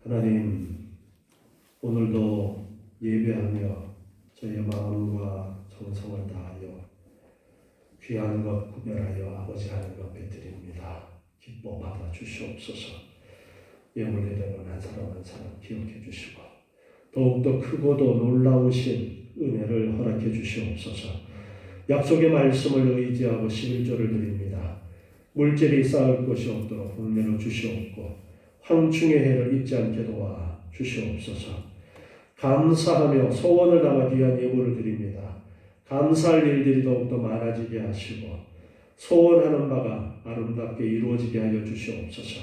하나님, 오늘도 예배하며 저희의 마음과 정성을 다하여 귀한 것 구별하여 아버지 하는 것 베드립니다. 기뻐 받아 주시옵소서. 예물예대는 한 사람 한 사람 기억해 주시고 더욱더 크고도 놀라우신 은혜를 허락해 주시옵소서. 약속의 말씀을 의지하고 11조를 드립니다. 물질이 쌓을 곳이 없도록 복내려 주시옵고 황충의 해를 입지 않게 도와 주시옵소서. 감사하며 소원을 담아 귀한 예물을 드립니다. 감사할 일들이 더욱더 많아지게 하시고 소원하는 바가 아름답게 이루어지게 하여 주시옵소서.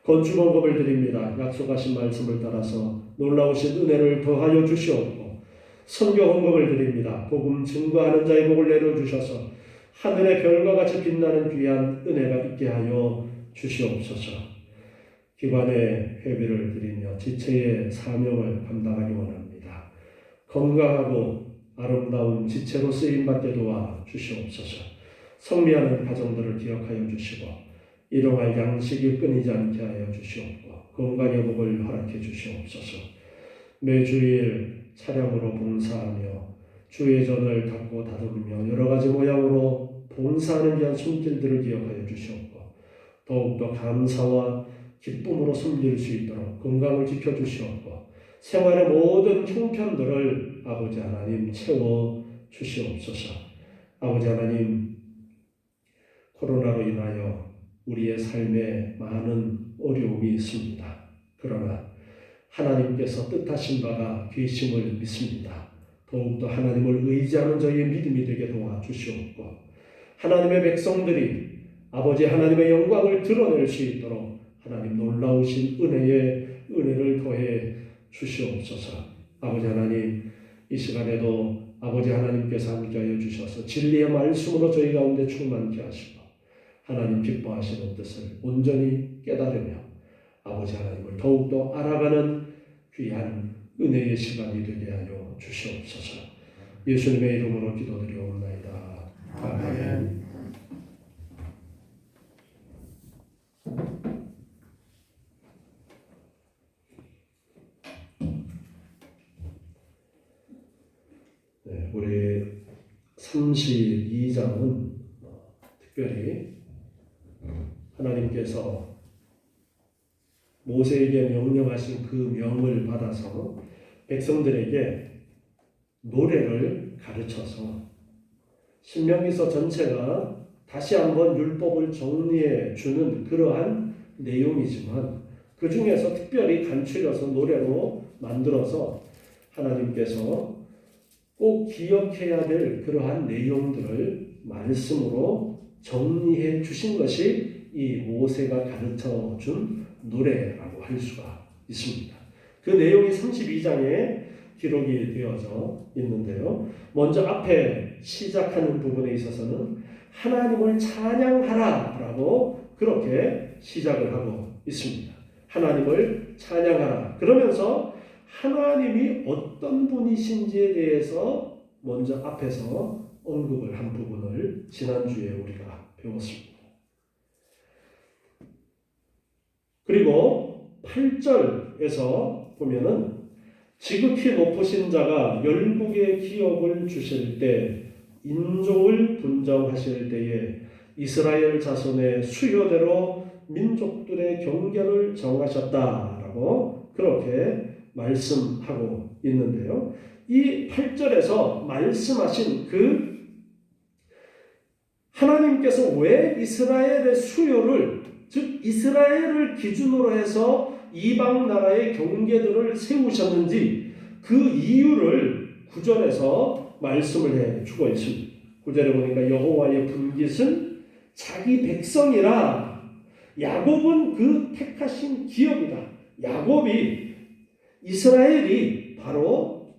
건축원금을 드립니다. 약속하신 말씀을 따라서 놀라우신 은혜를 더하여 주시옵고 선교헌금을 드립니다. 복음 증거하는 자의 복을 내려주셔서 하늘의 별과 같이 빛나는 귀한 은혜가 있게 하여 주시옵소서. 기관의 회비를 드리며 지체의 사명을 감당하기 원합니다. 건강하고 아름다운 지체로 쓰임받게 도와 주시옵소서. 성미하는 가정들을 기억하여 주시고 일용할 양식이 끊이지 않게 하여 주시옵고 건강의 복을 허락해 주시옵소서. 매주일 차량으로 봉사하며 주의 전을 닦고 다듬으며 여러 가지 모양으로 봉사하는 귀한 손길들을 기억하여 주시옵고 더욱더 감사와 기쁨으로 섬길 수 있도록 건강을 지켜주시옵고 생활의 모든 형편들을 아버지 하나님 채워 주시옵소서. 아버지 하나님, 코로나로 인하여 우리의 삶에 많은 어려움이 있습니다. 그러나 하나님께서 뜻하신 바가 계심을 믿습니다. 더욱더 하나님을 의지하는 저희의 믿음이 되게 도와주시옵고 하나님의 백성들이 아버지 하나님의 영광을 드러낼 수 있도록 하나님 놀라우신 은혜를 더해 주시옵소서. 아버지 하나님, 이 시간에도 아버지 하나님께서 함께하여 주셔서 진리의 말씀으로 저희 가운데 충만케 하시고 하나님 기뻐하시는 뜻을 온전히 깨달으며 아버지 하나님을 더욱더 알아가는 귀한 은혜의 시간이 되게 하여 주시옵소서. 예수님의 이름으로 기도드리옵나이다. 아멘. 우리 32장은 특별히 하나님께서 모세에게 명령하신 그 명을 받아서 백성들에게 노래를 가르쳐서 신명기서 전체가 다시 한번 율법을 정리해 주는 그러한 내용이지만 그 중에서 특별히 간추려서 노래로 만들어서 하나님께서 꼭 기억해야 될 그러한 내용들을 말씀으로 정리해 주신 것이 이 모세가 가르쳐 준 노래라고 할 수가 있습니다. 그 내용이 32장에 기록이 되어져 있는데요. 먼저 앞에 시작하는 부분에 있어서는 하나님을 찬양하라 라고 그렇게 시작을 하고 있습니다. 하나님을 찬양하라. 그러면서 하나님이 어떤 분이신지에 대해서 먼저 앞에서 언급을 한 부분을 지난주에 우리가 배웠습니다. 그리고 8절에서 보면은 지극히 높으신 자가 열국의 기업을 주실 때 인종을 분정하실 때에 이스라엘 자손의 수요대로 민족들의 경계를 정하셨다라고 그렇게 말씀하고 있는데요. 이 8절에서 말씀하신 그 하나님께서 왜 이스라엘의 수요를 즉 이스라엘을 기준으로 해서 이방 나라의 경계들을 세우셨는지 그 이유를 9절에서 말씀을 해주고 있습니다. 9절에 보니까 여호와의 분깃은 자기 백성이라 야곱은 그 택하신 기업이다. 야곱이 이스라엘이 바로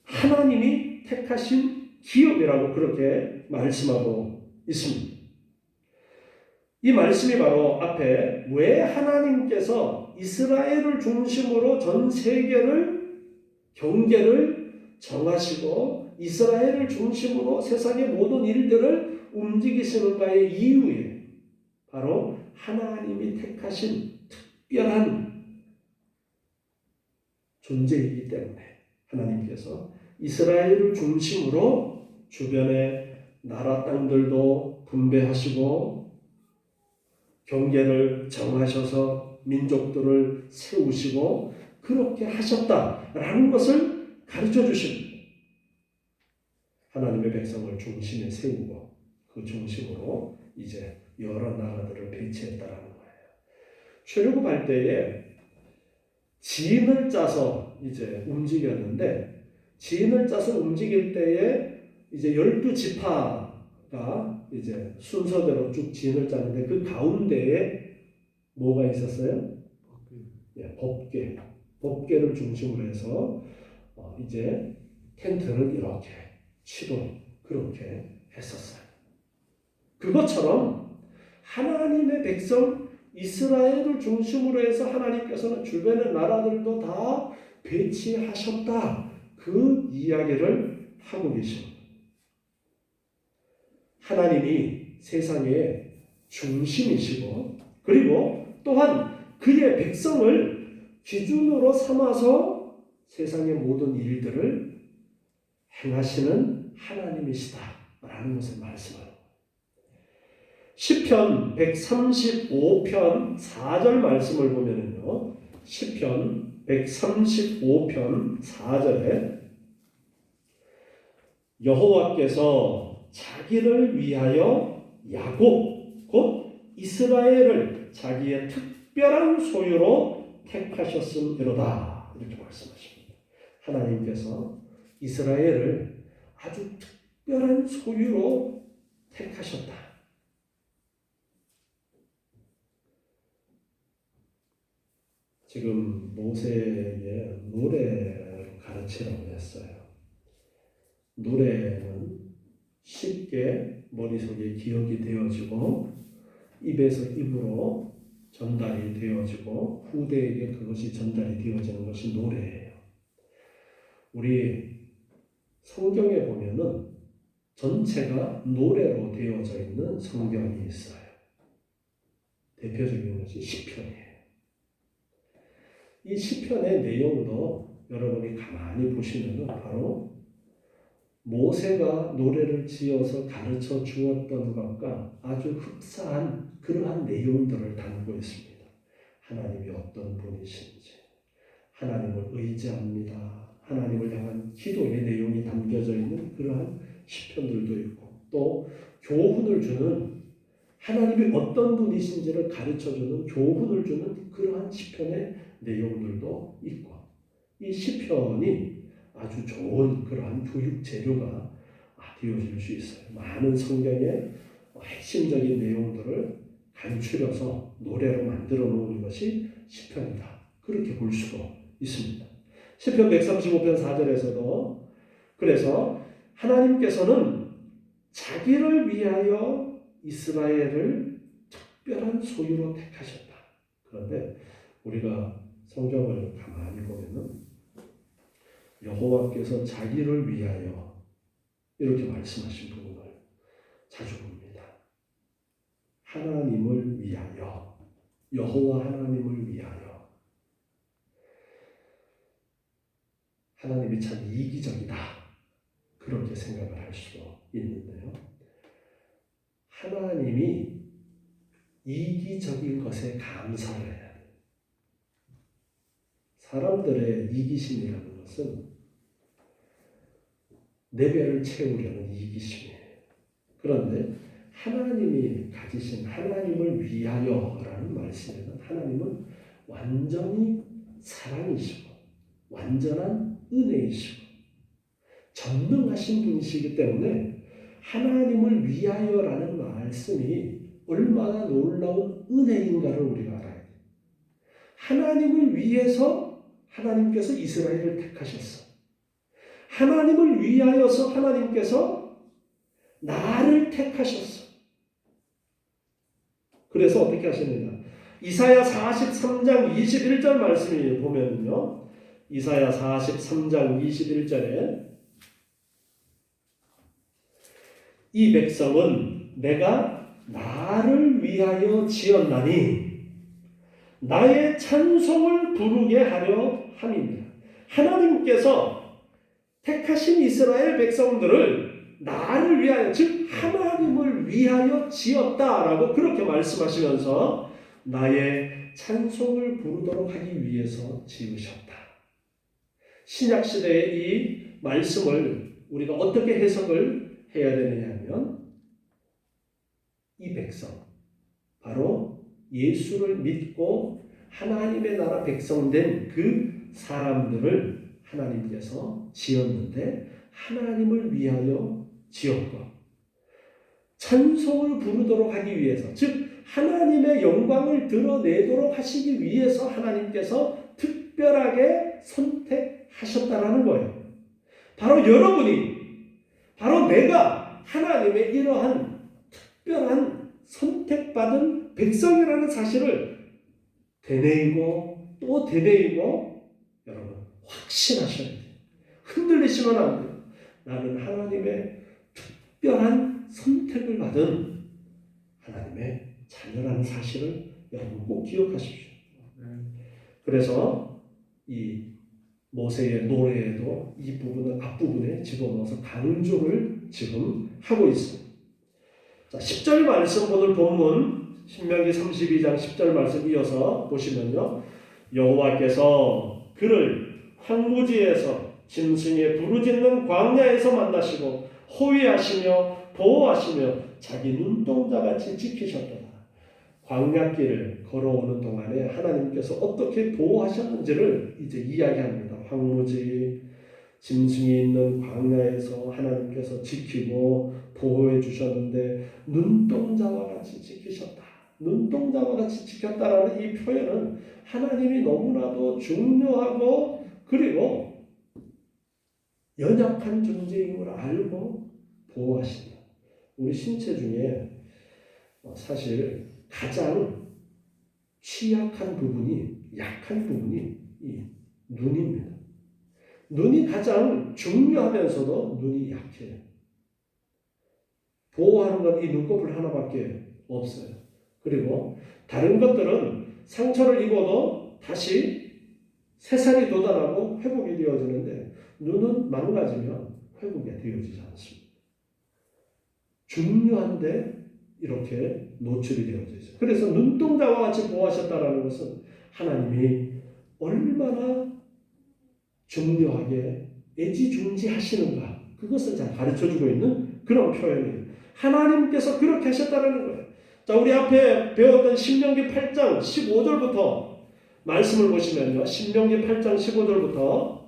하나님이 택하신 기업이라고 그렇게 말씀하고 있습니다. 이 말씀이 바로 앞에 왜 하나님께서 이스라엘을 중심으로 전 세계를 경계를 정하시고 이스라엘을 중심으로 세상의 모든 일들을 움직이시는가의 이유에 바로 하나님이 택하신 특별한 존재이기 때문에 하나님께서 이스라엘을 중심으로 주변의 나라 땅들도 분배하시고 경계를 정하셔서 민족들을 세우시고 그렇게 하셨다라는 것을 가르쳐 주십니다. 하나님의 백성을 중심에 세우고 그 중심으로 이제 여러 나라들을 배치했다라는 거예요. 출애굽할 때에 진을 짜서 이제 움직였는데 진을 짜서 움직일 때에 이제 12지파가 이제 순서대로 쭉 진을 짜는데 그 가운데에 뭐가 있었어요? 법궤를 중심으로 해서 이제 텐트를 이렇게 치고 그렇게 했었어요. 그것처럼 하나님의 백성 이스라엘을 중심으로 해서 하나님께서는 주변의 나라들도 다 배치하셨다. 그 이야기를 하고 계십니다. 하나님이 세상의 중심이시고 그리고 또한 그의 백성을 기준으로 삼아서 세상의 모든 일들을 행하시는 하나님이시다라는 것을 말씀합니다. 시편 135편 4절 말씀을 보면은요. 시편 135편 4절에 여호와께서 자기를 위하여 야곱 곧 이스라엘을 자기의 특별한 소유로 택하셨음이로다 이렇게 말씀하십니다. 하나님께서 이스라엘을 아주 특별한 소유로 택하셨다. 지금 모세에게 노래를 가르치라고 했어요. 노래는 쉽게 머릿속에 기억이 되어지고 입에서 입으로 전달이 되어지고 후대에게 그것이 전달이 되어지는 것이 노래예요. 우리 성경에 보면은 전체가 노래로 되어져 있는 성경이 있어요. 대표적인 것이 시편이에요. 이 시편의 내용도 여러분이 가만히 보시면 바로 모세가 노래를 지어서 가르쳐 주었던 것과 아주 흡사한 그러한 내용들을 담고 있습니다. 하나님이 어떤 분이신지, 하나님을 의지합니다. 하나님을 향한 기도의 내용이 담겨져 있는 그러한 시편들도 있고 또 교훈을 주는 하나님이 어떤 분이신지를 가르쳐주는 교훈을 주는 그러한 시편의 내용들도 있고 이 시편이 아주 좋은 그러한 교육 재료가 되어질 수 있어요. 많은 성경의 핵심적인 내용들을 간추려서 노래로 만들어 놓은 것이 시편이다. 그렇게 볼 수가 있습니다. 시편 135편 4절에서도 그래서 하나님께서는 자기를 위하여 이스라엘을 특별한 소유로 택하셨다. 그런데 우리가 성경을 가만히 보면은 여호와께서 자기를 위하여 이렇게 말씀하신 부분을 자주 봅니다. 하나님을 위하여, 여호와 하나님을 위하여. 하나님이 참 이기적이다. 그렇게 생각을 할 수도 있는데요. 하나님이 이기적인 것에 감사를 해야 돼요. 사람들의 이기심이라는 것은 내 배를 채우려는 이기심이에요. 그런데 하나님이 가지신 하나님을 위하여라는 말씀에는 하나님은 완전히 사랑이시고 완전한 은혜이시고 전능하신 분이시기 때문에 하나님을 위하여라는 말씀이 얼마나 놀라운 은혜인가를 우리가 알아야 돼요. 하나님을 위해서 하나님께서 이스라엘을 택하셨어. 하나님을 위하여서 하나님께서 나를 택하셨어. 그래서 어떻게 하시느냐? 이사야 43장 21절 말씀을 보면요. 이사야 43장 21절에 이 백성은 내가 나를 위하여 지었나니 나의 찬송을 부르게 하려 함이니라. 하나님께서 택하신 이스라엘 백성들을 나를 위하여, 즉 하나님을 위하여 지었다라고 그렇게 말씀하시면서 나의 찬송을 부르도록 하기 위해서 지으셨다. 신약시대의 이 말씀을 우리가 어떻게 해석을 해야 되느냐 하면, 이 백성, 바로 예수를 믿고 하나님의 나라 백성 된 그 사람들을 하나님께서 지었는데, 하나님을 위하여 지었고 찬송을 부르도록 하기 위해서, 즉 하나님의 영광을 드러내도록 하시기 위해서 하나님께서 특별하게 선택하셨다라는 거예요. 바로 여러분이, 바로 내가 하나님의 이러한 특별한 선택받은 백성이라는 사실을 되뇌이고 또 되뇌이고 여러분 확신하셔야 돼요. 흔들리시면 안 돼요. 나는 하나님의 특별한 선택을 받은 하나님의 자녀라는 사실을 여러분 꼭 기억하십시오. 그래서 이 모세의 노래에도 이 부분을 앞부분에 집어넣어서 강조를 지금 하고 있습니다. 자, 10절 말씀, 오늘 본문 신명기 32장 10절 말씀 이어서 보시면요, 여호와께서 그를 황무지에서 짐승의 부르짖는 광야에서 만나시고 호위하시며 보호하시며 자기 눈동자같이 지키셨도다. 광야길을 걸어오는 동안에 하나님께서 어떻게 보호하셨는지를 이제 이야기합니다. 황무지, 짐승이 있는 광야에서 하나님께서 지키고 보호해 주셨는데 눈동자와 같이 지키셨다. 눈동자와 같이 지켰다라는 이 표현은 하나님이 너무나도 중요하고 그리고 연약한 존재임을 알고 보호하신다. 우리 신체 중에 사실 가장 취약한 부분이, 약한 부분이 이 눈입니다. 눈이 가장 중요하면서도 눈이 약해요. 보호하는 건 이 눈꺼풀 하나밖에 없어요. 그리고 다른 것들은 상처를 입어도 다시 새살이 돋아나고 회복이 되어지는데 눈은 망가지면 회복이 되어지지 않습니다. 중요한데 이렇게 노출이 되어져 있어요. 그래서 눈동자와 같이 보호하셨다는 것은 하나님이 얼마나 중요하게 애지중지하시는가, 그것을 잘 가르쳐주고 있는 그런 표현이에요. 하나님께서 그렇게 하셨다는 거예요. 자, 우리 앞에 배웠던 신명기 8장 15절부터 말씀을 보시면요, 신명기 8장 15절부터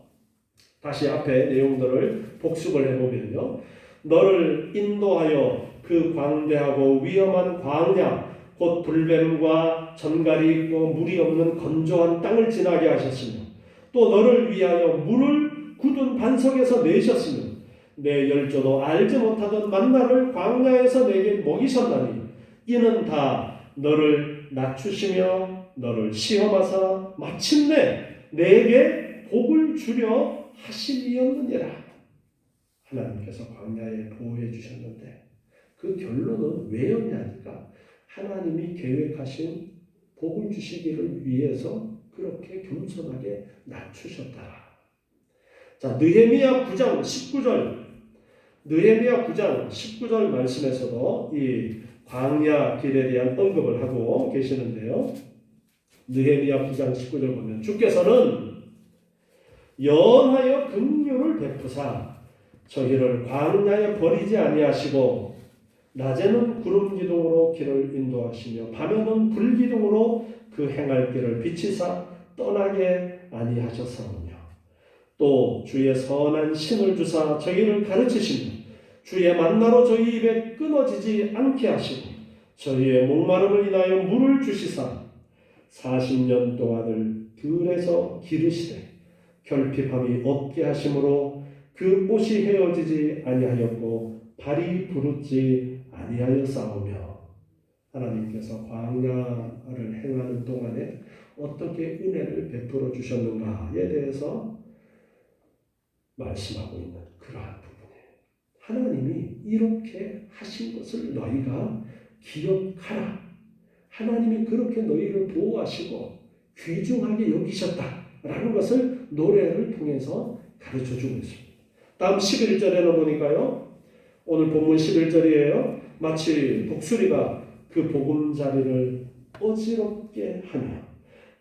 다시 앞에 내용들을 복습을 해보면요, 너를 인도하여 그 광대하고 위험한 광야 곧 불뱀과 전갈이 있고 물이 없는 건조한 땅을 지나게 하셨으며, 또 너를 위하여 물을 굳은 반석에서 내셨으며 내 열조도 알지 못하던 만나를 광야에서 내게 먹이셨나니 이는 다 너를 낮추시며 너를 시험하사 마침내 내게 복을 주려 하심이었느니라. 하나님께서 광야에 보호해 주셨는데 그 결론은 왜였냐니까, 하나님이 계획하신 복을 주시기를 위해서 그렇게 겸손하게 낮추셨다. 자, 느헤미야 9장 19절, 느헤미야 9장 19절 말씀에서도 이 광야 길에 대한 언급을 하고 계시는데요. 느헤미야 9장 19절 보면 주께서는 연하여 긍휼을 베푸사 저희를 광야에 버리지 아니하시고 낮에는 구름 기둥으로 길을 인도하시며 밤에는 불 기둥으로 그 행할 길을 비치사 떠나게 아니하셨사오며 또 주의 선한 신을 주사 저희를 가르치시며 주의 만나로 저희 입에 끊어지지 않게 하시고 저희의 목마름을 인하여 물을 주시사 40년 동안을 들에서 기르시되 결핍함이 없게 하심으로 그 옷이 헤어지지 아니하였고 발이 부르지 아니하였사오며, 하나님께서 광야를 행하는 동안에 어떻게 은혜를 베풀어 주셨는가에 대해서 말씀하고 있는 그러한 부분이에요. 하나님이 이렇게 하신 것을 너희가 기억하라. 하나님이 그렇게 너희를 보호하시고 귀중하게 여기셨다 라는 것을 노래를 통해서 가르쳐주고 있습니다. 다음 11절에는 보니까요. 오늘 본문 11절이에요. 마치 독수리가 그 보금자리를 어지럽게 하며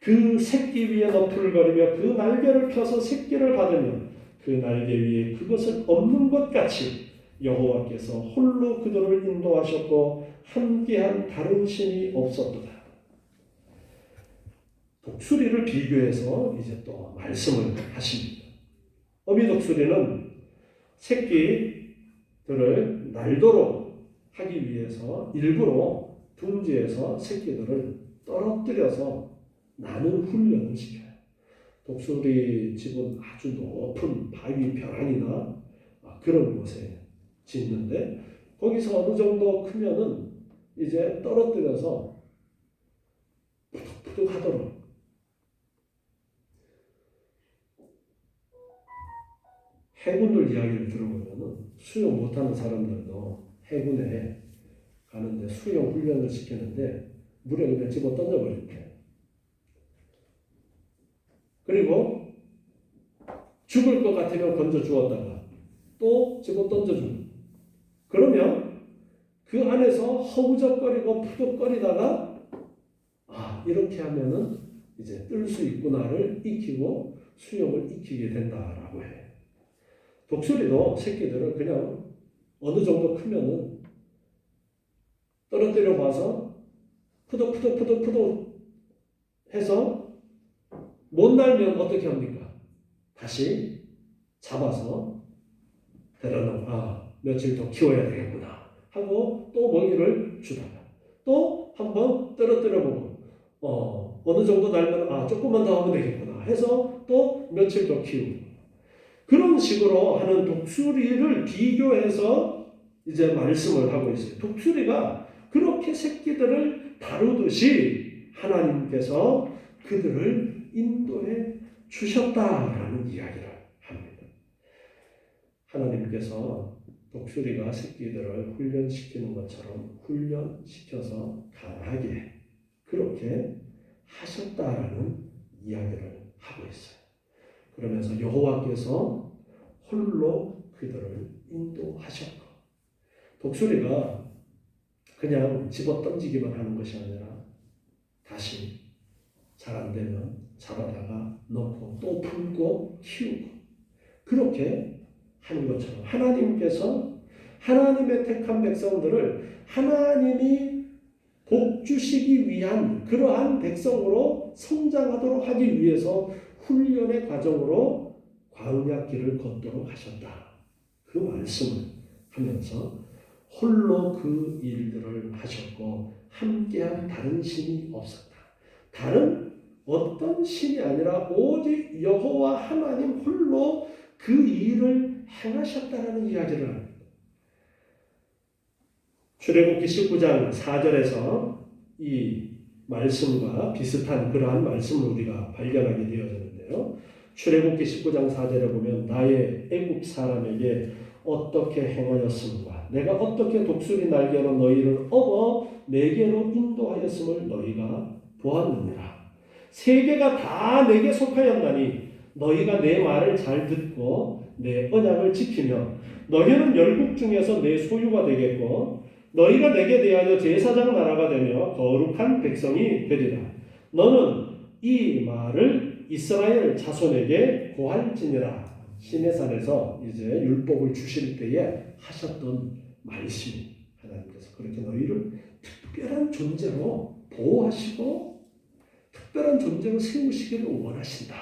그 새끼 위에 너풀거리며 그 날개를 펴서 새끼를 받으며 그 날개 위에 그것을 없는 것 같이 여호와께서 홀로 그들을 인도하셨고 함께한 다른 신이 없었도다. 독수리를 비교해서 이제 또 말씀을 하십니다. 어미 독수리는 새끼들을 날도록 하기 위해서 일부러 둥지에서 새끼들을 떨어뜨려서 나는 훈련을 시켜요. 독수리 집은 아주 높은 바위 벼랑이나 그런 곳에 짓는데 거기서 어느 정도 크면은 이제 떨어뜨려서 푸득푸득 하도록 해군들 이야기를 들어보면은 수영 못하는 사람들도 해군에 가는데 수영 훈련을 시키는데 물에 그냥 집어 던져버릴게. 그리고 죽을 것 같으면 건져 주었다가 또 집어 던져주고 그러면 그 안에서 허우적거리고 푸덕거리다가 이렇게 하면은 이제 뜰 수 있구나를 익히고 수영을 익히게 된다라고 해요. 독수리도 새끼들을 그냥 어느 정도 크면은 떨어뜨려 봐서 푸덕푸덕 해서 못 날면 어떻게 합니까? 다시 잡아서 데려다 며칠 더 키워야 되겠구나 하고 또 먹이를 주다가 또 한번 떨어뜨려 보고 어느 정도 날면 조금만 더 하면 되겠구나 해서 또 며칠 더 키우고 그런 식으로 하는 독수리를 비교해서 이제 말씀을 하고 있어요. 독수리가 그렇게 새끼들을 다루듯이 하나님께서 그들을 인도해 주셨다라는 이야기를 합니다. 하나님께서 독수리가 새끼들을 훈련시키는 것처럼 훈련시켜서 강하게 그렇게 하셨다라는 이야기를 하고 있어요. 그러면서 여호와께서 홀로 그들을 인도하셨고 독수리가 그냥 집어 던지기만 하는 것이 아니라 다시 잘 안 되면 잡아다가 넣고 또 품고 키우고 그렇게 하는 것처럼 하나님께서 하나님의 택한 백성들을 하나님이 복주시기 위한 그러한 백성으로 성장하도록 하기 위해서 훈련의 과정으로 광야 길을 걷도록 하셨다. 그 말씀을 하면서 홀로 그 일들을 하셨고 함께한 다른 신이 없었다. 다른 어떤 신이 아니라 오직 여호와 하나님 홀로 그 일을 행하셨다라는 이야기를 합니다. 출애굽기 19장 4절에서 이 말씀과 비슷한 그러한 말씀을 우리가 발견하게 되어졌는데요. 출애굽기 19장 4절에 보면 나의 애굽 사람에게 어떻게 행하였음과 내가 어떻게 독수리 날개로 너희를 업어 내게로 인도하였음을 너희가 보았느니라. 세계가 다 내게 속하였나니 너희가 내 말을 잘 듣고 내 언약을 지키며 너희는 열국 중에서 내 소유가 되겠고 너희가 내게 대하여 제사장 나라가 되며 거룩한 백성이 되리라. 너는 이 말을 이스라엘 자손에게 고할지니라. 시내산에서 이제 율법을 주실 때에 하셨던 말씀이 하나님께서 그렇게 너희를 특별한 존재로 보호하시고 특별한 존재로 세우시기를 원하신다.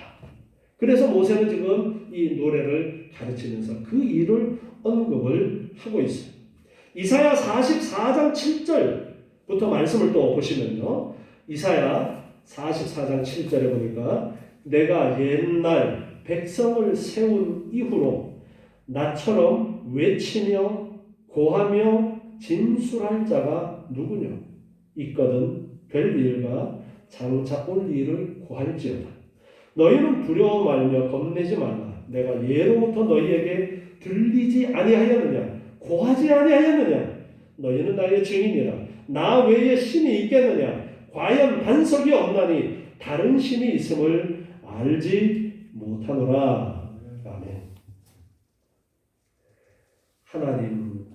그래서 모세는 지금 이 노래를 가르치면서 그 일을 언급을 하고 있어요. 이사야 44장 7절부터 말씀을 또 보시면요. 이사야 44장 7절에 보니까 내가 옛날 백성을 세운 이후로 나처럼 외치며 고하며 진술할 자가 누구냐? 있거든 될 일과 장차 올 일을 고할지어다. 너희는 두려워 말며 겁내지 말라. 내가 예로부터 너희에게 들리지 아니하였느냐? 고하지 아니하였느냐? 너희는 나의 증인이라. 나 외에 신이 있겠느냐? 과연 반석이 없나니 다른 신이 있음을 알지 못하노라. 아멘. 하나님과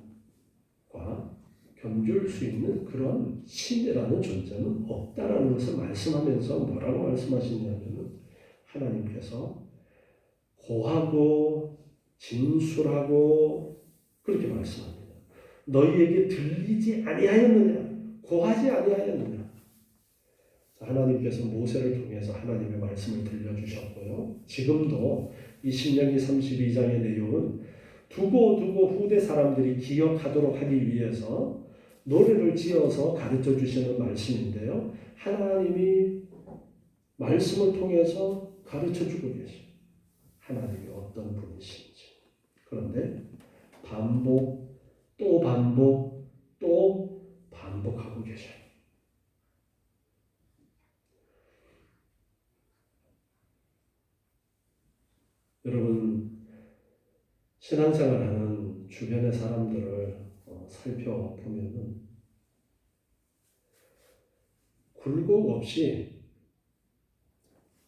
견줄 수 있는 그런 신이라는 존재는 없다라는 것을 말씀하면서 뭐라고 말씀하시냐면 하나님께서 고하고 진술하고 그렇게 말씀합니다. 너희에게 들리지 아니하였느냐? 고하지 아니하였느냐? 하나님께서 모세를 통해서 하나님의 말씀을 들려주셨고요. 지금도 이 신명기 32장의 내용은 두고 후대 사람들이 기억하도록 하기 위해서 노래를 지어서 가르쳐 주시는 말씀인데요. 하나님이 말씀을 통해서 가르쳐 주고 계십니다. 하나님이 어떤 분이신지. 그런데 반복, 또 반복, 또 반복하고 계셔요. 여러분, 신앙생활하는 주변의 사람들을 살펴보면은 굴곡 없이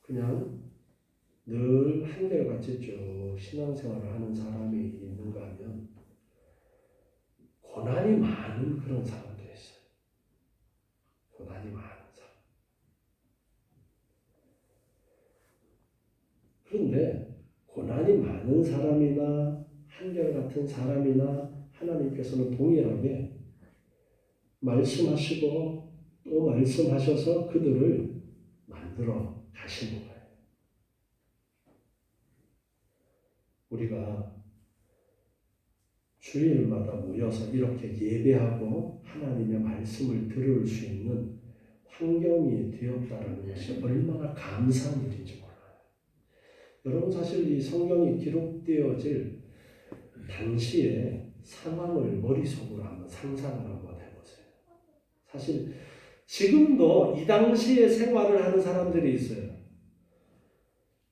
그냥 늘 한결같이 쭉 신앙생활을 하는 사람이 있는가 하면 고난이 많은 그런 사람도 있어요. 고난이 많은 사람. 그런데 고난이 많은 사람이나 한결같은 사람이나 하나님께서는 동일하게 말씀하시고 또 말씀하셔서 그들을 만들어 가시는 거예요. 우리가 주일마다 모여서 이렇게 예배하고 하나님의 말씀을 들을 수 있는 환경이 되었다는 것이 얼마나 감사한 일인지 몰라요. 여러분, 사실 이 성경이 기록되어질 당시의 상황을 머릿속으로 한번 상상을 한번 해보세요. 사실 지금도 이 당시에 생활을 하는 사람들이 있어요.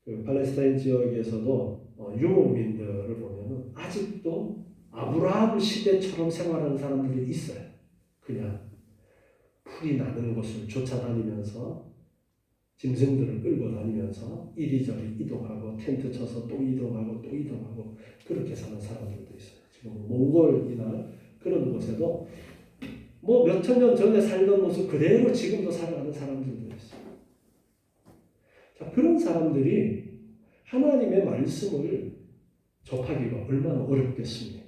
그 팔레스타인 지역에서도 유목민들을 보면은 아직도 아브라함 시대처럼 생활하는 사람들이 있어요. 그냥 풀이 나는 곳을 쫓아다니면서 짐승들을 끌고 다니면서 이리저리 이동하고 텐트 쳐서 또 이동하고 또 이동하고 그렇게 사는 사람들도 있어요. 지금 몽골이나 그런 곳에도 뭐 몇천 년 전에 살던 모습 그대로 지금도 살아가는 사람들도 있어요. 자, 그런 사람들이 하나님의 말씀을 접하기가 얼마나 어렵겠습니까?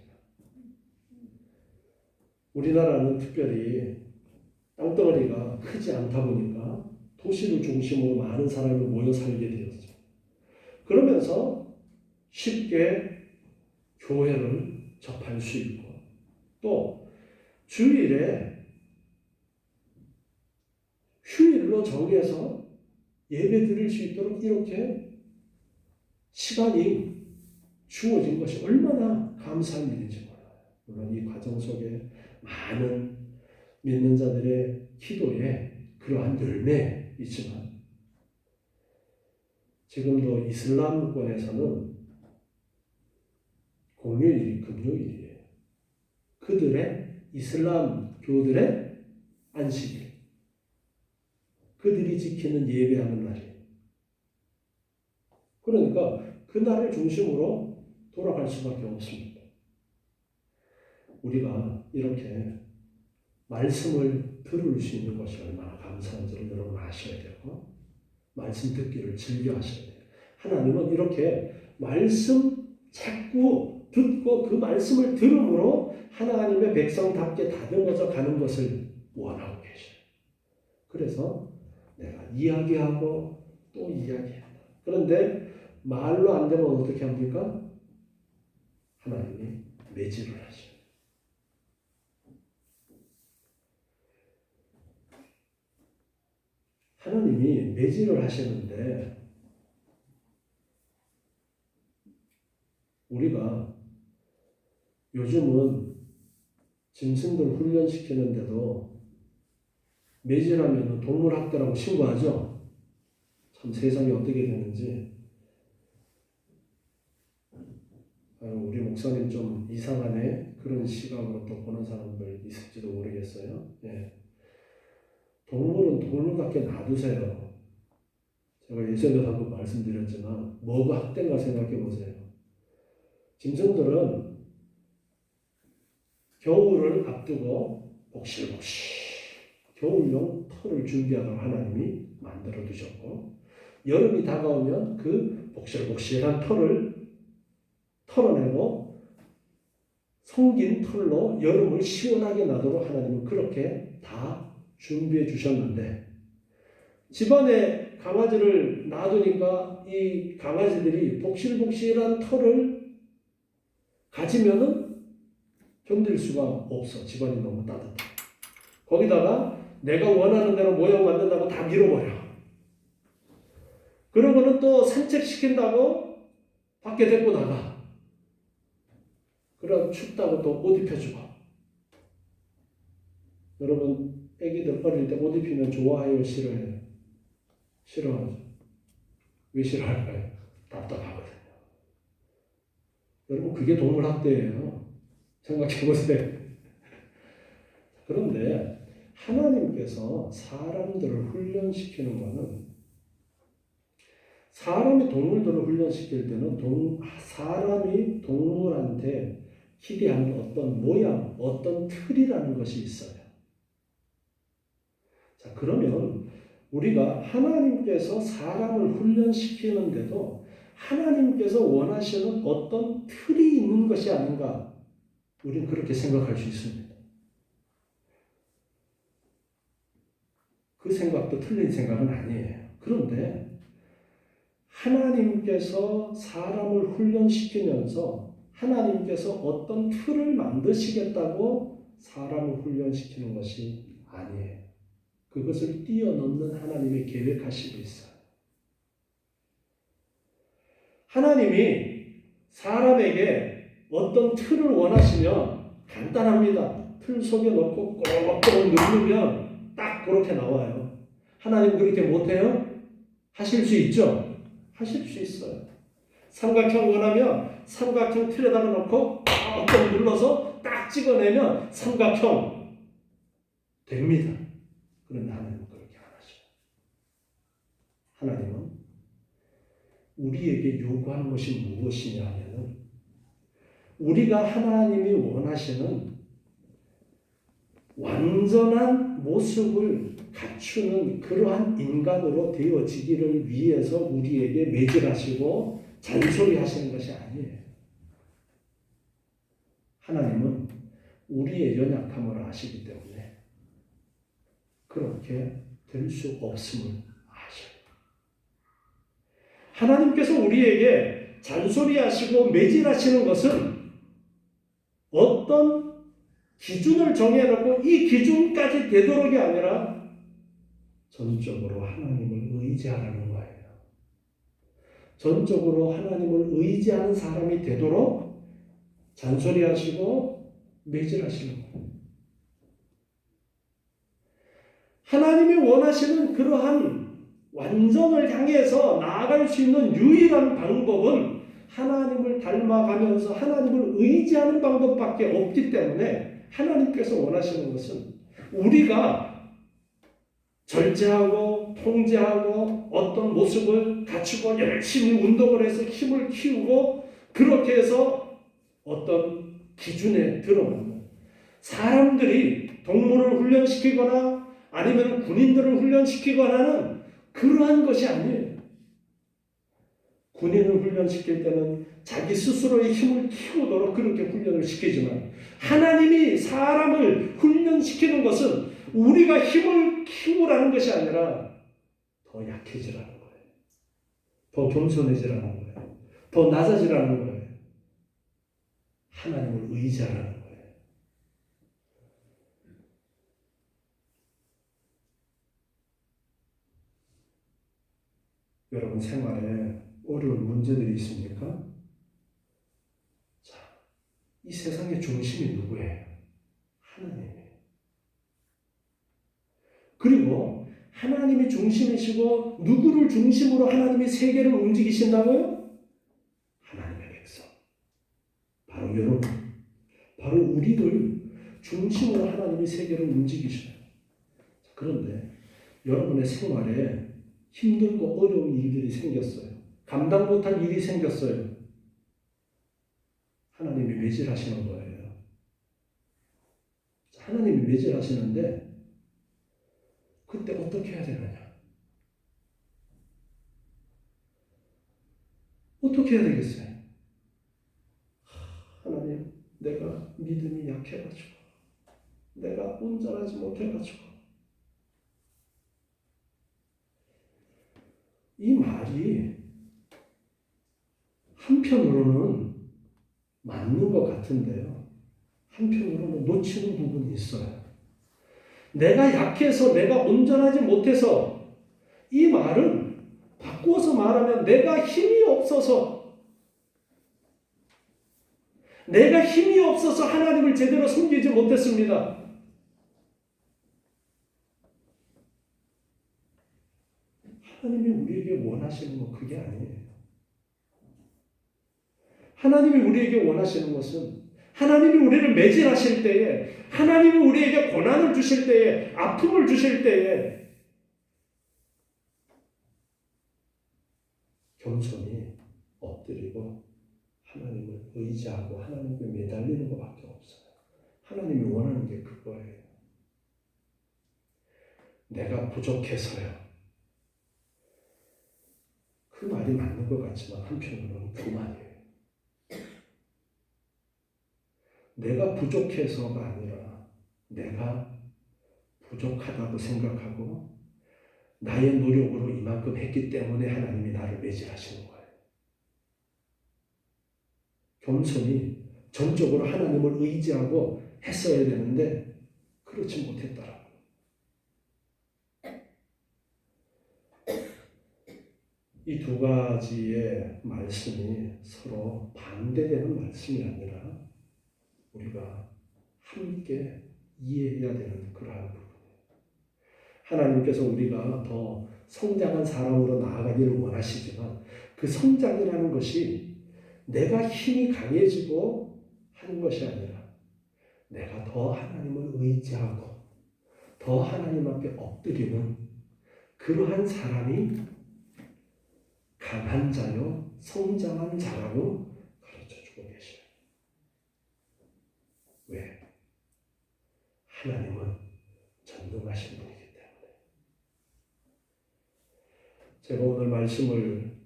우리나라는 특별히 땅덩어리가 크지 않다 보니까 도시를 중심으로 많은 사람이 모여 살게 되었죠. 그러면서 쉽게 교회를 접할 수 있고 또 주일에 휴일로 정해서 예배 드릴 수 있도록 이렇게 시간이 주어진 것이 얼마나 감사한 일인지 몰라요. 물론 이 과정 속에 많은 믿는 자들의 기도에 그러한 열매이지만 지금도 이슬람권에서는 공휴일이 금요일이에요. 그들의 이슬람교들의 안식일, 그들이 지키는 예배하는 날이에요. 그러니까 그 날을 중심으로 돌아갈 수밖에 없습니다. 우리가 이렇게 말씀을 들을 수 있는 것이 얼마나 감사한지를 여러분 아셔야 되고 말씀 듣기를 즐겨 하셔야 돼요. 하나님은 이렇게 말씀 자꾸 듣고 그 말씀을 들음으로 하나님의 백성답게 다듬어져 가는 것을 원하고 계셔요. 그래서 내가 이야기하고 또 이야기한다. 그런데 말로 안 되면 어떻게 합니까? 하나님이 매질을 하셔요. 하나님이 매질을 하시는데 우리가 요즘은 짐승들 훈련시키는데도 매질하면 동물학대라고 신고하죠. 참 세상이 어떻게 되는지. 우리 목사님 좀 이상하네 그런 시각으로 또 보는 사람들 있을지도 모르겠어요. 예. 동물은 동물답게 놔두세요. 제가 예전에도 한번 말씀드렸지만 뭐가 헛된가 생각해 보세요. 짐승들은 겨울을 앞두고 복실복실 겨울용 털을 준비하도록 하나님이 만들어 두셨고, 여름이 다가오면 그 복실복실한 털을 털어내고 성긴 털로 여름을 시원하게 나도록 하나님은 그렇게 다 준비해 주셨는데, 집안에 강아지를 놔두니까 이 강아지들이 복실복실한 털을 가지면은 견딜 수가 없어. 집안이 너무 따뜻해. 거기다가 내가 원하는 대로 모양 만든다고 다 밀어버려. 그러고는 또 산책시킨다고 밖에 데리고 나가. 그럼 춥다고 또 옷 입혀주고. 여러분, 애기들 어릴 때 옷 입히면 좋아해요, 싫어해요? 싫어하죠. 왜 싫어할까요? 답답하거든요. 여러분, 그게 동물학대예요. 생각해보세요. 그런데 하나님께서 사람들을 훈련시키는 것은, 사람이 동물들을 훈련시킬 때는 사람이 동물한테 기대하는 어떤 모양, 어떤 틀이라는 것이 있어요. 자, 그러면 우리가 하나님께서 사람을 훈련시키는데도 하나님께서 원하시는 어떤 틀이 있는 것이 아닌가, 우리는 그렇게 생각할 수 있습니다. 그 생각도 틀린 생각은 아니에요. 그런데 하나님께서 사람을 훈련시키면서 하나님께서 어떤 틀을 만드시겠다고 사람을 훈련시키는 것이 아니에요. 그것을 뛰어넘는 하나님의 계획하심이 있어요. 하나님이 사람에게 어떤 틀을 원하시면 간단합니다. 틀 속에 넣고 꼭꼭 누르면 딱 그렇게 나와요. 하나님 그렇게 못해요? 하실 수 있죠? 하실 수 있어요. 삼각형 원하면 삼각형 틀에다가 넣고 꼭꼭 눌러서 딱 찍어내면 삼각형 됩니다. 그런데 하나님은 그렇게 안 하셔요. 하나님은 우리에게 요구하는 것이 무엇이냐 하면은, 우리가 하나님이 원하시는 완전한 모습을 갖추는 그러한 인간으로 되어지기를 위해서 우리에게 매질하시고 잔소리하시는 것이 아니에요. 하나님은 우리의 연약함을 아시기 때문에 그렇게 될 수 없음을 아셔요. 하나님께서 우리에게 잔소리하시고 매질하시는 것은 어떤 기준을 정해놓고 이 기준까지 되도록이 아니라 전적으로 하나님을 의지하라는 거예요. 전적으로 하나님을 의지하는 사람이 되도록 잔소리하시고 매질하시는 거예요. 하나님이 원하시는 그러한 완전을 향해서 나아갈 수 있는 유일한 방법은 하나님을 닮아가면서 하나님을 의지하는 방법밖에 없기 때문에, 하나님께서 원하시는 것은 우리가 절제하고 통제하고 어떤 모습을 갖추고 열심히 운동을 해서 힘을 키우고 그렇게 해서 어떤 기준에 들어가는, 사람들이 동물을 훈련시키거나 아니면 군인들을 훈련시키거나는 그러한 것이 아니에요. 군인을 훈련시킬 때는 자기 스스로의 힘을 키우도록 그렇게 훈련을 시키지만, 하나님이 사람을 훈련시키는 것은 우리가 힘을 키우라는 것이 아니라 더 약해지라는 거예요. 더 겸손해지라는 거예요. 더 낮아지라는 거예요. 하나님을 의지하라는 거예요. 여러분 생활에 어려운 문제들이 있습니까? 자, 이 세상의 중심이 누구예요? 하나님이에요. 그리고 하나님이 중심이시고 누구를 중심으로 하나님이 세계를 움직이신다고요? 하나님의 백성. 바로 여러분. 바로 우리를 중심으로 하나님이 세계를 움직이셔요. 그런데 여러분의 생활에 힘들고 어려운 일들이 생겼어요. 감당 못할 일이 생겼어요. 하나님이 매질하시는 거예요. 하나님이 매질하시는데 그때 어떻게 해야 되느냐? 어떻게 해야 되겠어요? 하나님, 내가 믿음이 약해가지고 내가 온전하지 못해가지고 이 말이 한편으로는 맞는 것 같은데요. 한편으로는 놓치는 부분이 있어요. 내가 약해서 내가 온전하지 못해서 이 말은 바꾸어서 말하면 내가 힘이 없어서 하나님을 제대로 섬기지 못했습니다. 하나님이 우리에게 원하시는 건 그게 아니에요. 하나님이 우리에게 원하시는 것은 하나님이 우리를 매질하실 때에, 하나님이 우리에게 고난을 주실 때에, 아픔을 주실 때에 겸손히 엎드리고 하나님을 의지하고 하나님께 매달리는 것밖에 없어요. 하나님이 원하는 게 그거예요. 내가 부족해서요. 그 말이 맞는 것 같지만 한편으로는 교만이에요. 내가 부족해서가 아니라 내가 부족하다고 생각하고 나의 노력으로 이만큼 했기 때문에 하나님이 나를 매질하시는 거예요. 겸손히 전적으로 하나님을 의지하고 했어야 되는데 그렇지 못했더라고요. 이 두 가지의 말씀이 서로 반대되는 말씀이 아니라 우리가 함께 이해해야 되는 그러한 부분이에요. 하나님께서 우리가 더 성장한 사람으로 나아가기를 원하시지만 그 성장이라는 것이 내가 힘이 강해지고 하는 것이 아니라 내가 더 하나님을 의지하고 더 하나님 앞에 엎드리는 그러한 사람이 강한 자요 성장한 자라고 가르쳐주고 계셔요. 왜? 하나님은 전능하신 분이기 때문에. 제가 오늘 말씀을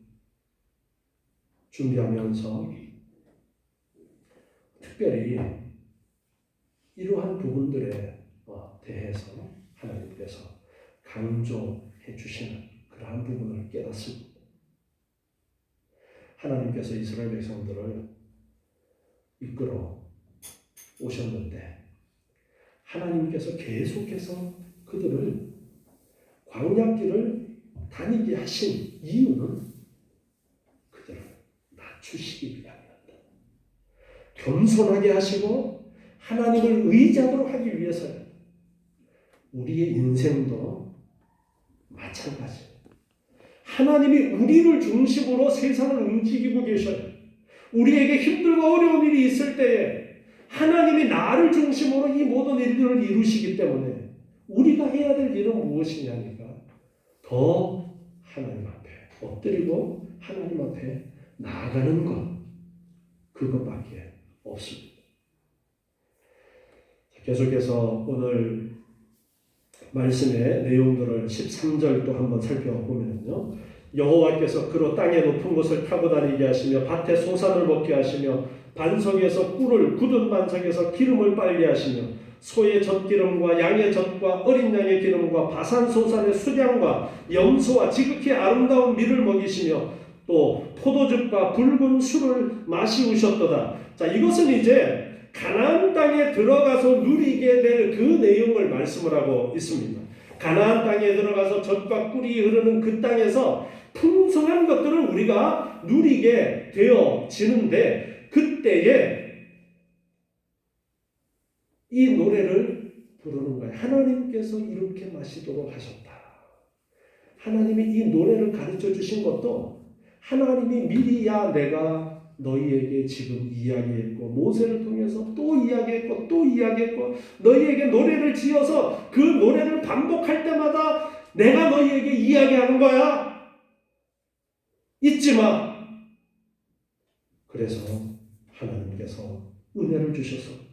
준비하면서 특별히 이러한 부분들에 대해서 하나님께서 강조해 주시는 그러한 부분을 깨닫습니다. 하나님께서 이스라엘 백성들을 이끌어 오셨는데 하나님께서 계속해서 그들을 광야길을 다니게 하신 이유는 그들을 낮추시기 위함이었다. 겸손하게 하시고 하나님을 의지하도록 하기 위해서요. 우리의 인생도 마찬가지예요. 하나님이 우리를 중심으로 세상을 움직이고 계셔요. 우리에게 힘들고 어려운 일이 있을 때에 하나님이 나를 중심으로 이 모든 일들을 이루시기 때문에 우리가 해야 될 일은 무엇이냐니까 더 하나님 앞에 엎드리고 하나님 앞에 나아가는 것, 그것밖에 없습니다. 계속해서 오늘 말씀의 내용들을 13절 또 한번 살펴보면요. 여호와께서 그로 땅의 높은 곳을 타고 다니게 하시며 밭에 소산을 먹게 하시며 반석에서 꿀을 굳은 반석에서 기름을 빨게 하시며 소의 젖기름과 양의 젖과 어린 양의 기름과 바산 소산의 수량과 염소와 지극히 아름다운 밀을 먹이시며 또 포도즙과 붉은 술을 마시우셨도다. 자, 이것은 이제 가나안 땅에 들어가서 누리게 될 그 내용을 말씀을 하고 있습니다. 가나안 땅에 들어가서 젖과 꿀이 흐르는 그 땅에서 풍성한 것들을 우리가 누리게 되어지는데 그때에 이 노래를 부르는 거예요. 하나님께서 이렇게 마시도록 하셨다. 하나님이 이 노래를 가르쳐 주신 것도 하나님이 미리 내가 너희에게 지금 이야기했고 모세를 통해서 또 이야기했고 또 이야기했고 너희에게 노래를 지어서 그 노래를 반복할 때마다 내가 너희에게 이야기하는 거야. 잊지 마. 그래서 하나님께서 은혜를 주셔서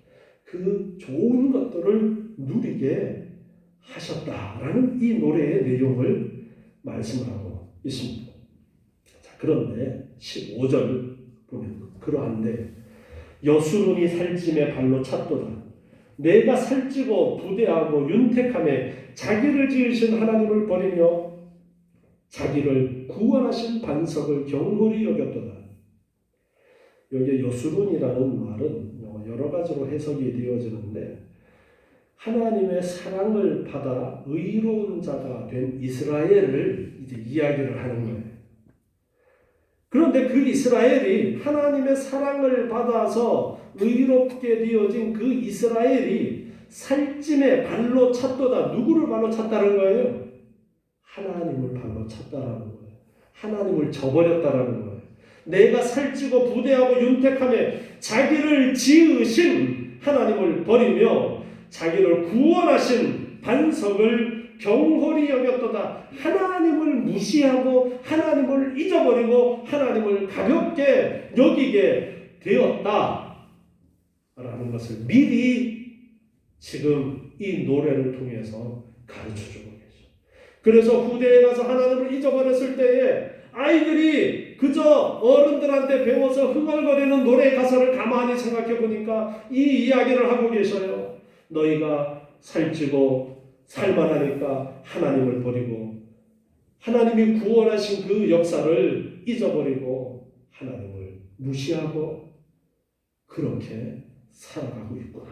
그 좋은 것들을 누리게 하셨다라는 이 노래의 내용을 말씀을 하고 있습니다. 자, 그런데 15절 보면 그러한데 여수론이 살찜에 발로 찼도다. 내가 살찌고 부대하고 윤택함에 자기를 지으신 하나님을 버리며 자기를 구원하신 반석을 경홀히 여겼도다. 여기 여수론이라는 말은 여러 가지로 해석이 되어지는데 하나님의 사랑을 받아 의로운 자가 된 이스라엘을 이제 이야기를 하는 거예요. 그런데 그 이스라엘이 하나님의 사랑을 받아서 의롭게 되어진 그 이스라엘이 살찜에 발로 찼도다. 누구를 발로 찼다는 거예요? 하나님을 발로 찼다라는 거예요. 하나님을 저버렸다라는 거예요. 내가 살찌고 부대하고 윤택함에 자기를 지으신 하나님을 버리며 자기를 구원하신 반석을 경홀히 여겼도다. 하나님을 무시하고 하나님을 잊어버리고 하나님을 가볍게 여기게 되었다 라는 것을 미리 지금 이 노래를 통해서 가르쳐주고 계죠. 그래서 후대에 가서 하나님을 잊어버렸을 때에 아이들이 그저 어른들한테 배워서 흥얼거리는 노래 가사를 가만히 생각해 보니까 이 이야기를 하고 계셔요. 너희가 살찌고 살만하니까 하나님을 버리고 하나님이 구원하신 그 역사를 잊어버리고 하나님을 무시하고 그렇게 살아가고 있구나.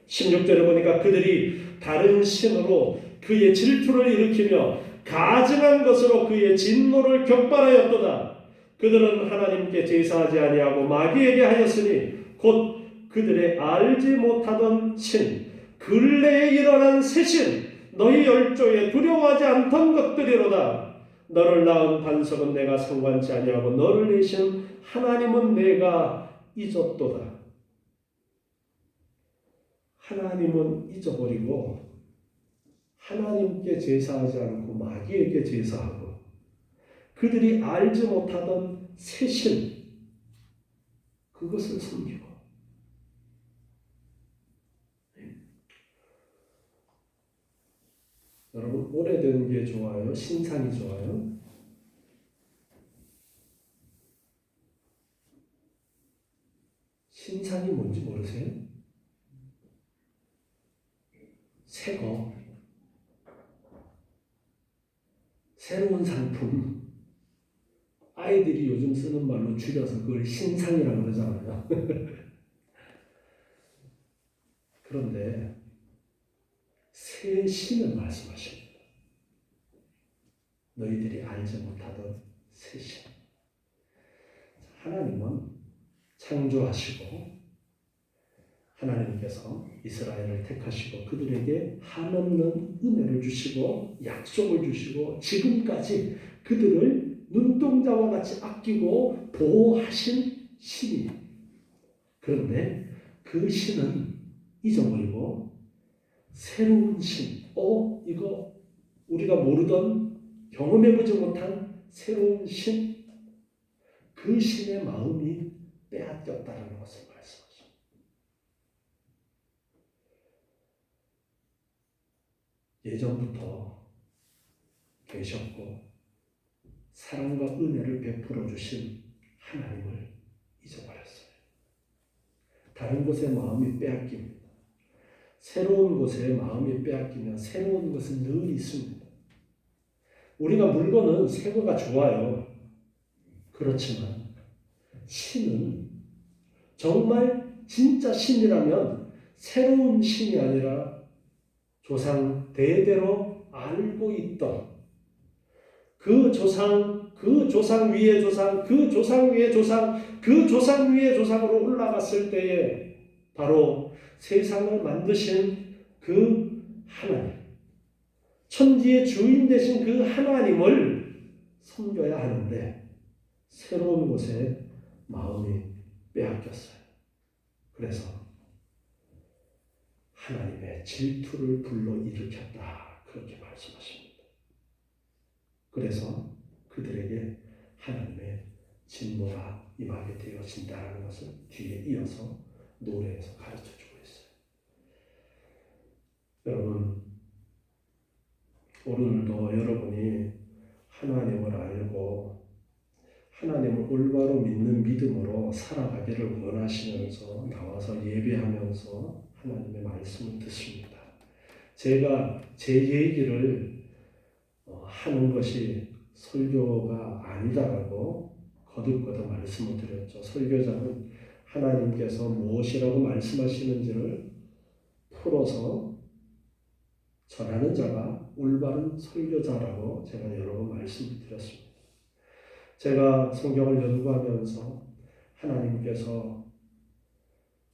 16절에 보니까 그들이 다른 신으로 그의 질투를 일으키며 가증한 것으로 그의 진노를 격발하였도다. 그들은 하나님께 제사하지 아니하고 마귀에게 하였으니 곧 그들의 알지 못하던 신, 근래에 일어난 새 신, 너희 열조에 두려워하지 않던 것들이로다. 너를 낳은 반석은 내가 상관치 아니하고 너를 내신 하나님은 내가 잊었도다. 하나님은 잊어버리고 하나님께 제사하지 않고 마귀에게 제사하고 그들이 알지 못하던 새 신, 그것을 섬기고 여러분 오래된 게 좋아요? 신상이 좋아요? 신상이 뭔지 모르세요? 새거, 새로운 상품, 아이들이 요즘 쓰는 말로 줄여서 그걸 신상이라고 그러잖아요. 그런데 새 신을 말씀하십니다. 너희들이 알지 못하던 새 신. 하나님은 창조하시고 하나님께서 이스라엘을 택하시고 그들에게 한없는 은혜를 주시고 약속을 주시고 지금까지 그들을 눈동자와 같이 아끼고 보호하신 신이에요. 그런데 그 신은 잊어버리고 새로운 신, 이거 우리가 모르던 경험해보지 못한 새로운 신, 그 신의 마음이 빼앗겼다는 것을 말씀하십니다. 예전부터 계셨고 사랑과 은혜를 베풀어 주신 하나님을 잊어버렸어요. 다른 곳에 마음이 빼앗깁니다. 새로운 곳에 마음이 빼앗기면 새로운 것은 늘 있습니다. 우리가 물건은 새 거가 좋아요. 그렇지만 신은 정말 진짜 신이라면 새로운 신이 아니라 조상 대대로 알고 있던 그 조상, 그 조상 위의 조상, 그 조상 위의 조상, 그 조상 위의 조상으로 올라갔을 때에 바로 세상을 만드신 그 하나님, 천지의 주인 되신 그 하나님을 섬겨야 하는데 새로운 곳에 마음이 빼앗겼어요. 그래서 하나님의 질투를 불러일으켰다. 그렇게 말씀하십니다. 그래서 그들에게 하나님의 진노가 임하게 되어진다는 것을 뒤에 이어서 노래에서 가르쳐주고 있어요. 여러분, 오늘도 여러분이 하나님을 알고 하나님을 올바로 믿는 믿음으로 살아가기를 원하시면서 나와서 예배하면서 하나님의 말씀을 듣습니다. 제가 제 얘기를 하는 것이 설교가 아니다라고 거듭거듭 말씀을 드렸죠. 설교자는 하나님께서 무엇이라고 말씀하시는지를 풀어서 전하는 자가 올바른 설교자라고 제가 여러 번 말씀을 드렸습니다. 제가 성경을 연구하면서 하나님께서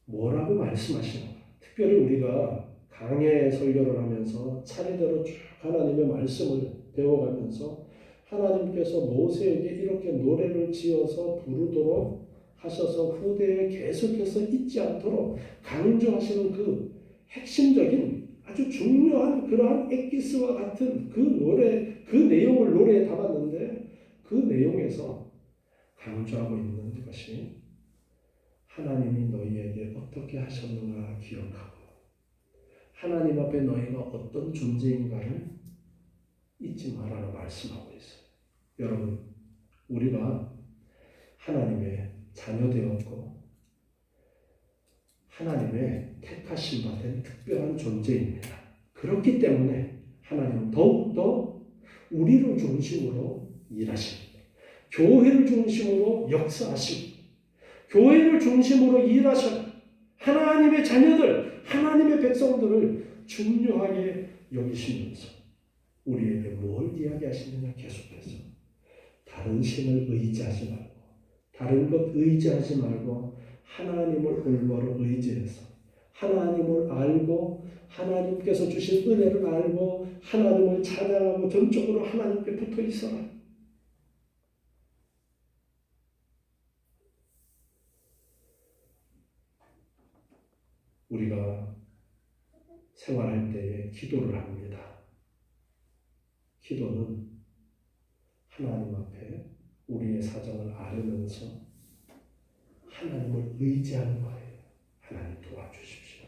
뭐라고 말씀하시는가, 특별히 우리가 강해 설교를 하면서 차례대로 쭉 하나님의 말씀을 배워가면서 하나님께서 모세에게 이렇게 노래를 지어서 부르도록 하셔서 후대에 계속해서 잊지 않도록 강조하시는 그 핵심적인 아주 중요한 그러한 엑기스와 같은 그 노래, 그 내용을 노래에 담았는데 그 내용에서 강조하고 있는 것이 하나님이 너희에게 어떻게 하셨는가 기억하고 하나님 앞에 너희가 어떤 존재인가를 잊지 말아라 말씀하고 있어요. 여러분, 우리가 하나님의 자녀 되었고 하나님의 택하심 받은 특별한 존재입니다. 그렇기 때문에 하나님은 더욱더 우리를 중심으로 일하십니다. 교회를 중심으로 역사하십니다. 교회를 중심으로 일하셔 하나님의 자녀들, 하나님의 백성들을 중요하게 여기시면서 우리에게 뭘 이야기하시느냐 계속해서 다른 신을 의지하지 말고 다른 것 의지하지 말고 하나님을 올바로 의지해서 하나님을 알고 하나님께서 주신 은혜를 알고 하나님을 찬양하고 전적으로 하나님께 붙어 있어라. 우리가 생활할 때에 기도를 합니다. 기도는 하나님 앞에 우리의 사정을 아뢰면서 하나님을 의지하는 거예요. 하나님 도와주십시오.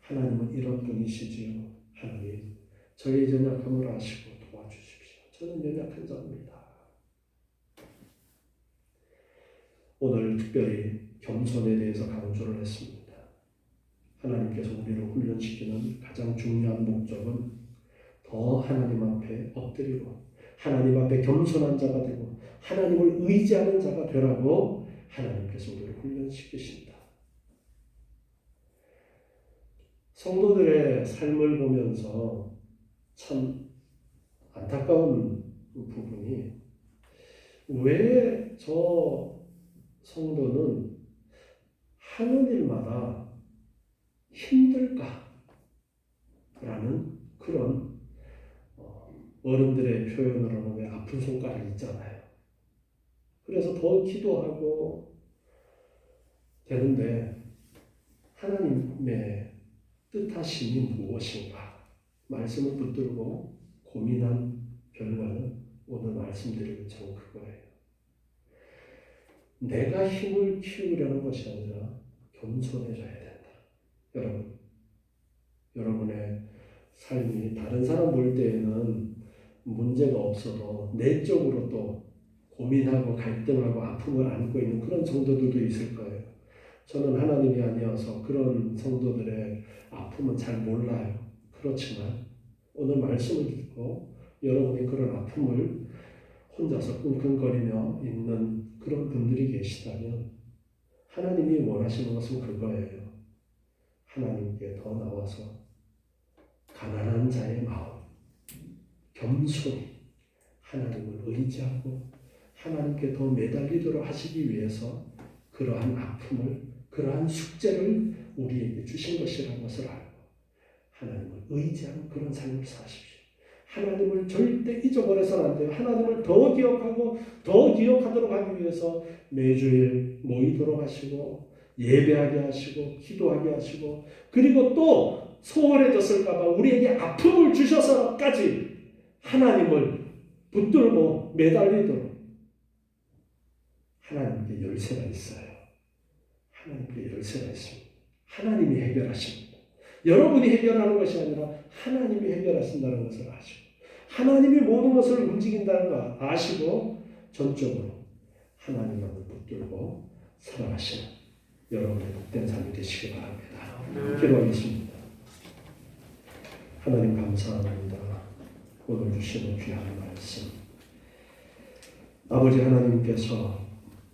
하나님은 이런 분이시지요. 하나님, 저의 연약함을 아시고 도와주십시오. 저는 연약한 자입니다. 오늘 특별히 겸손에 대해서 강조를 했습니다. 하나님께서 우리를 훈련시키는 가장 중요한 목적은 더 하나님 앞에 엎드리고 하나님 앞에 겸손한 자가 되고 하나님을 의지하는 자가 되라고 하나님께서 우리를 훈련시키십니다. 성도들의 삶을 보면서 참 안타까운 부분이 왜 저 성도는 하는 일마다 힘들까? 라는 그런 어른들의 표현으로는 왜 아픈 손가락이 있잖아요. 그래서 더 기도하고 되는데 하나님의 뜻하심이 무엇인가? 말씀을 붙들고 고민한 결과는 오늘 말씀드리는 점 그거예요. 내가 힘을 키우려는 것이 아니라 겸손해져야 된다. 여러분, 여러분의 삶이 다른 사람 볼 때에는 문제가 없어도 내적으로 또 고민하고 갈등하고 아픔을 안고 있는 그런 성도들도 있을 거예요. 저는 하나님이 아니어서 그런 성도들의 아픔은 잘 몰라요. 그렇지만 오늘 말씀을 듣고 여러분이 그런 아픔을 혼자서 끙끙거리며 있는 그런 분들이 계시다면 하나님이 원하시는 것은 그거예요. 하나님께 더 나와서 가난한 자의 마음, 겸손히 하나님을 의지하고 하나님께 더 매달리도록 하시기 위해서 그러한 아픔을, 그러한 숙제를 우리에게 주신 것이라는 것을 알고 하나님을 의지하는 그런 삶을 사십시오. 하나님을 절대 잊어버려서는 안 돼요. 하나님을 더 기억하고 더 기억하도록 하기 위해서 매주일 모이도록 하시고 예배하게 하시고 기도하게 하시고 그리고 또 소홀해졌을까봐 우리에게 아픔을 주셔서까지 하나님을 붙들고 매달리도록 하나님께 열쇠가 있어요. 하나님께 열쇠가 있습니다. 하나님이 해결하십니다. 여러분이 해결하는 것이 아니라 하나님이 해결하신다는 것을 아시고 하나님이 모든 것을 움직인다는 걸 아시고 전적으로 하나님을 붙들고 살아가시는 여러분의 복된 삶이 되시기 바랍니다. 기도하겠습니다. 하나님 감사합니다. 오늘 주시는 귀한 말씀. 아버지 하나님께서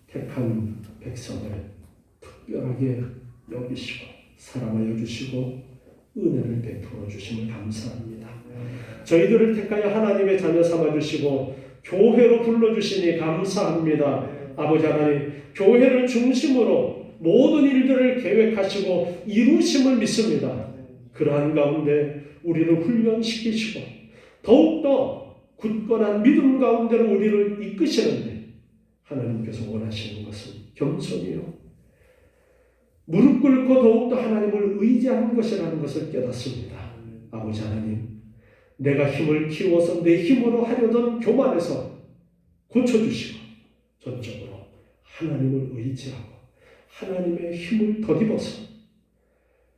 택한 백성을 특별하게 여기시고 사랑하여 주시고 은혜를 베풀어 주심을 감사합니다. 저희들을 택하여 하나님의 자녀 삼아 주시고 교회로 불러 주시니 감사합니다. 아버지 하나님, 교회를 중심으로 모든 일들을 계획하시고 이루심을 믿습니다. 그러한 가운데 우리를 훈련시키시고 더욱더 굳건한 믿음 가운데로 우리를 이끄시는데 하나님께서 원하시는 것은 겸손이요 무릎 꿇고 더욱더 하나님을 의지하는 것이라는 것을 깨닫습니다. 아버지 하나님, 내가 힘을 키워서 내 힘으로 하려던 교만에서 고쳐주시고 전적으로 하나님을 의지하고 하나님의 힘을 덧입어서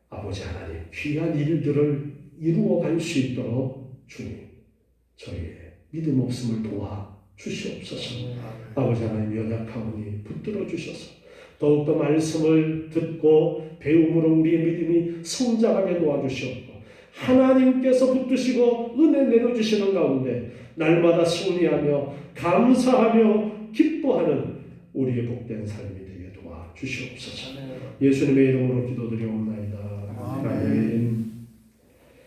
아버지 하나님 귀한 일들을 이루어갈 수 있도록 주님 저희의 믿음 없음을 도와 주시옵소서. 아버지 하나님 연약하오니 붙들어 주셔서 더욱더 말씀을 듣고 배움으로 우리의 믿음이 성장하게 도와주시옵고 하나님께서 붙드시고 은혜 내려주시는 가운데 날마다 승리하며 감사하며 기뻐하는 우리의 복된 삶이 되게 도와주시옵소서. 예수님의 이름으로 기도드리옵나이다. 아멘.